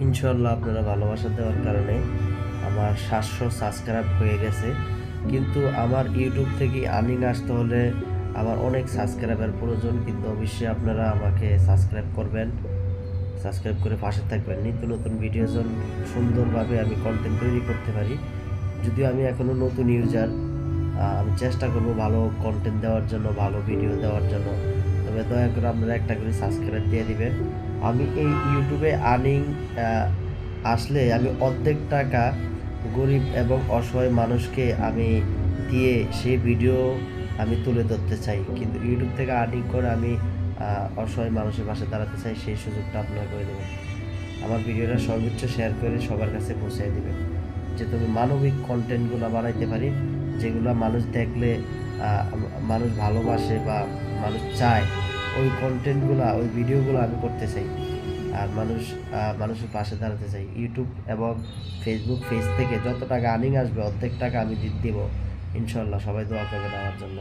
ইনশাল্লাহ আপনারা ভালোবাসা দেওয়ার কারণে আমার 700 সাবস্ক্রাইব হয়ে গেছে। কিন্তু আমার ইউটিউব থেকে আর্নিং আসতে হলে আমার অনেক সাবস্ক্রাইবের প্রয়োজন, কিন্তু অবশ্যই আপনারা আমাকে সাবস্ক্রাইব করবেন, সাবস্ক্রাইব করে পাশে থাকবেন। নিত্য নতুন ভিডিও যেন সুন্দরভাবে আমি কন্টেন্ট তৈরি করতে পারি। যদিও আমি এখনও নতুন ইউজার, আমি চেষ্টা করব ভালো কন্টেন্ট দেওয়ার জন্য, ভালো ভিডিও দেওয়ার জন্য। তবে দয়া করে আপনারা একটা করে সাবস্ক্রাইব দিয়ে দিবেন। আমি এই ইউটিউবে আর্নিং আসলে আমি অর্ধেক টাকা গরিব এবং অসহায় মানুষকে আমি দিয়ে সেই ভিডিও আমি তুলে ধরতে চাই। কিন্তু ইউটিউব থেকে আর্নিং করে আমি অসহায় মানুষের পাশে দাঁড়াতে চাই, সেই সুযোগটা আপনারা করে দেবেন। আমার ভিডিওটা সর্বোচ্চ শেয়ার করে সবার কাছে পৌঁছে দেবেন, যাতে আমি মানবিক কন্টেন্টগুলো বানাইতে পারি, যেগুলো মানুষ দেখলে মানুষ ভালোবাসে বা মানুষ চায়। ওই কন্টেন্টগুলো, ওই ভিডিওগুলো আমি করতে চাই। আর মানুষের পাশে দাঁড়াতে চাই। ইউটিউব এবং ফেসবুক পেজ থেকে যত টাকা আর্নিং আসবে অর্ধেক টাকা আমি দেবো। ইনশাল্লাহ সবাই দোয়া করবেন আমার জন্য।